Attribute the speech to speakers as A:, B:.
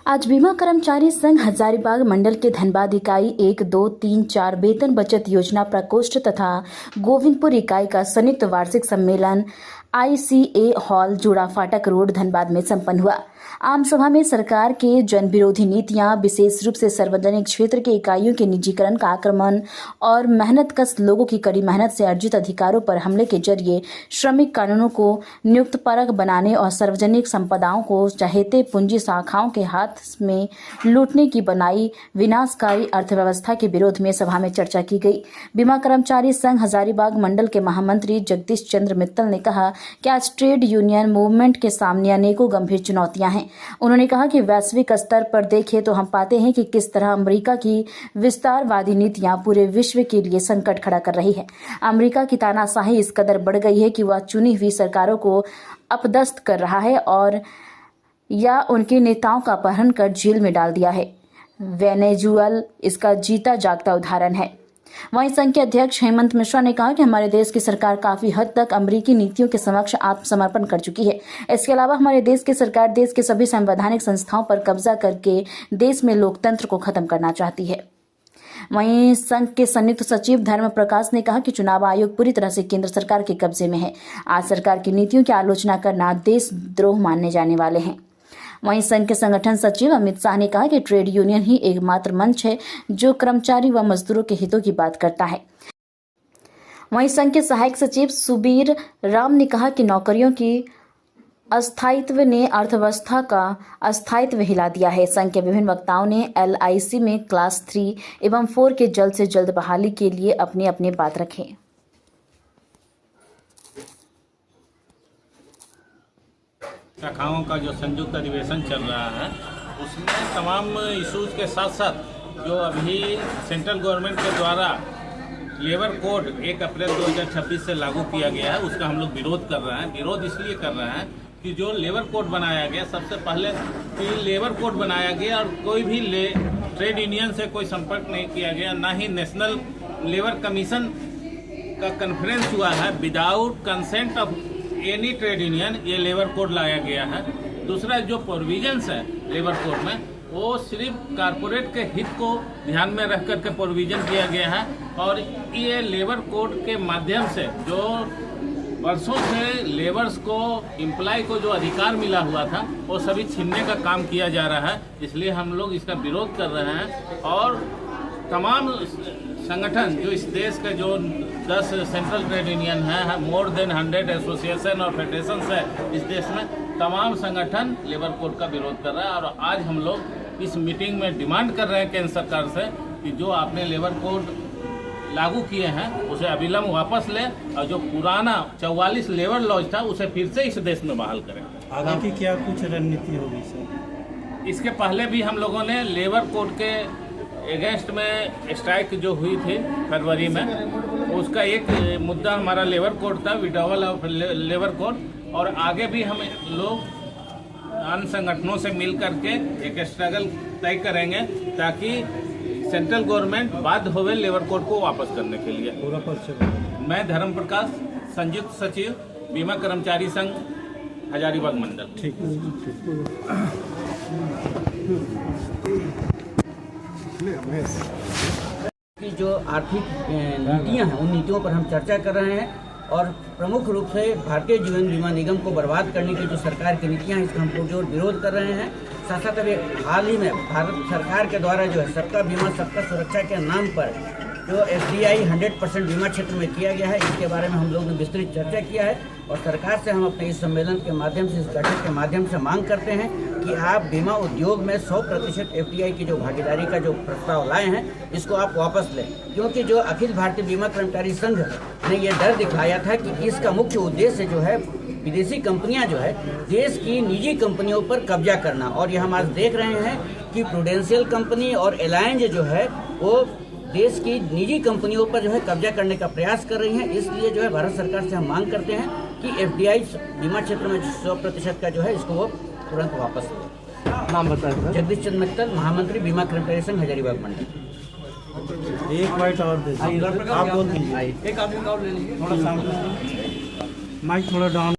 A: आज बीमा कर्मचारी संघ हजारीबाग मंडल के धनबाद इकाई 1, 2, 3, 4 वेतन बचत योजना प्रकोष्ठ तथा गोविंदपुर इकाई का संयुक्त वार्षिक सम्मेलन ICA हॉल जोड़ा फाटक रोड धनबाद में संपन्न हुआ। आम सभा में सरकार के जन विरोधी नीतियां, विशेष रूप से सार्वजनिक क्षेत्र के इकाइयों के निजीकरण का आक्रमण और मेहनतकश लोगों की कड़ी मेहनत से अर्जित अधिकारों पर हमले के जरिए श्रमिक कानूनों को नियुक्तपरक बनाने और सार्वजनिक संपदाओं को चहेते पूंजी शाखाओं के हाथ में लूटने की बनाई विनाशकारी अर्थव्यवस्था के विरोध में सभा में चर्चा की गई। बीमा कर्मचारी संघ हजारीबाग मंडल के महामंत्री जगदीश चंद्र मित्तल ने कहा कि आज ट्रेड यूनियन मूवमेंट के सामने अनेकों गंभीर चुनौतियां हैं। उन्होंने कहा कि वैश्विक स्तर पर देखें तो हम पाते हैं कि किस तरह अमेरिका की विस्तारवादी नीतियां पूरे विश्व के लिए संकट खड़ा कर रही है। अमेरिका की तानाशाही इस कदर बढ़ गई है कि वह चुनी हुई सरकारों को अपदस्थ कर रहा है और या उनके नेताओं का अपहरण कर जेल में डाल दिया है। वेनेजुएला इसका जीता जागता उदाहरण है। वहीं संघ के अध्यक्ष हेमंत मिश्रा ने कहा कि हमारे देश की सरकार काफी हद तक अमेरिकी नीतियों के समक्ष आत्मसमर्पण कर चुकी है। इसके अलावा हमारे देश की सरकार देश के सभी संवैधानिक संस्थाओं पर कब्जा करके देश में लोकतंत्र को खत्म करना चाहती है। वहीं संघ के संयुक्त सचिव धर्म प्रकाश ने कहा कि चुनाव आयोग पूरी तरह से केंद्र सरकार के कब्जे में है। आज सरकार की नीतियों की आलोचना करना देशद्रोह मानने जाने वाले हैं। वहीं संघ के संगठन सचिव अमित शाह ने कहा कि ट्रेड यूनियन ही एकमात्र मंच है जो कर्मचारी व मजदूरों के हितों की बात करता है। वहीं संघ के सहायक सचिव सुबीर राम ने कहा कि नौकरियों की अस्थायित्व ने अर्थव्यवस्था का अस्थायित्व हिला दिया है। संघ के विभिन्न वक्ताओं ने LIC में क्लास 3 एवं 4 के जल्द से जल्द बहाली के लिए अपनी अपनी बात रखे।
B: शाखाओं का जो संयुक्त अधिवेशन चल रहा है उसमें तमाम इश्यूज के साथ साथ जो अभी सेंट्रल गवर्नमेंट के द्वारा लेबर कोड 1 अप्रैल 2026 से लागू किया गया है उसका हम लोग विरोध कर रहे हैं। विरोध इसलिए कर रहे हैं कि जो लेबर कोड बनाया गया, सबसे पहले कि लेबर कोड बनाया गया और कोई भी ट्रेड यूनियन से कोई संपर्क नहीं किया गया, ना ही नेशनल लेबर कमीशन का कॉन्फ्रेंस हुआ है। Without consent of any trade union ये लेबर कोड लाया गया है। दूसरा जो प्रोविजंस है लेबर कोड में वो सिर्फ कारपोरेट के हित को ध्यान में रख करके प्रोविजन किया गया है और ये लेबर कोड के माध्यम से जो वर्षों से लेबर्स को, एम्प्लॉय को जो अधिकार मिला हुआ था वो सभी छीनने का काम किया जा रहा है। इसलिए हम लोग इसका विरोध कर रहे हैं और तमाम संगठन जो इस देश के जो 10 सेंट्रल ट्रेड यूनियन है, मोर देन 100 एसोसिएशन और फेडरेशन है इस देश में, तमाम संगठन लेबर कोड का विरोध कर रहा है। और आज हम लोग इस मीटिंग में डिमांड कर रहे हैं केंद्र सरकार से कि जो आपने लेबर कोड लागू किए हैं उसे अविलंब वापस ले और जो पुराना 44 लेबर लॉज था उसे फिर से इस देश में बहाल करें।
C: आगे की क्या कुछ रणनीति होगी सर?
B: इसके पहले भी हम लोगों ने लेबर कोड के अगेंस्ट में स्ट्राइक जो हुई थी फरवरी में, उसका एक मुद्दा हमारा लेबर कोड था, विड्रॉवल ऑफ लेबर कोड। और आगे भी हम लोग अन्य संगठनों से मिल करके एक स्ट्रगल तय करेंगे ताकि सेंट्रल गवर्नमेंट बाध्य होवे लेबर कोड को वापस करने के लिए। मैं धर्म प्रकाश, संयुक्त सचिव, बीमा कर्मचारी संघ हजारीबाग मंडल।
C: ठीक
D: की जो आर्थिक नीतियां हैं उन नीतियों पर हम चर्चा कर रहे हैं और प्रमुख रूप से भारतीय जीवन बीमा निगम को बर्बाद करने की जो सरकार की नीतियां हैं इसका हम पुरजोर विरोध कर रहे हैं। साथ साथ अभी हाल ही में भारत सरकार के द्वारा जो है सबका बीमा सबका सुरक्षा के नाम पर जो FDI 100% बीमा क्षेत्र में किया गया है, इसके बारे में हम लोग ने विस्तृत चर्चा किया है और सरकार से हम अपने इस सम्मेलन के माध्यम से, इस बैठक के माध्यम से मांग करते हैं कि आप बीमा उद्योग में 100% FDI की जो भागीदारी का जो प्रस्ताव लाए हैं इसको आप वापस लें, क्योंकि जो अखिल भारतीय बीमा कर्मचारी संघ ने ये डर दिखाया था कि इसका मुख्य उद्देश्य जो है विदेशी कंपनियां जो है देश की निजी कंपनियों पर कब्जा करना। और ये हम आज देख रहे हैं कि प्रूडेंशियल कंपनी और एलायंस जो है वो देश की निजी कंपनियों पर जो है कब्जा करने का प्रयास कर रही हैं। इसलिए जो है भारत सरकार से हम मांग करते हैं कि FDI बीमा क्षेत्र में 100% का जो है इसको वो तुरंत वापस लें।
C: नाम बताएं।
D: जगदीश चंद्र मित्तल, महामंत्री बीमा कर्मचारी संघ हजारीबाग मंडल।
C: एक बाइट और दे दीजिए, आप बोल दीजिए।
D: एक आदमी का और ले लीजिए।
C: थोड़ा सामने माइक थोड़ा डाउन।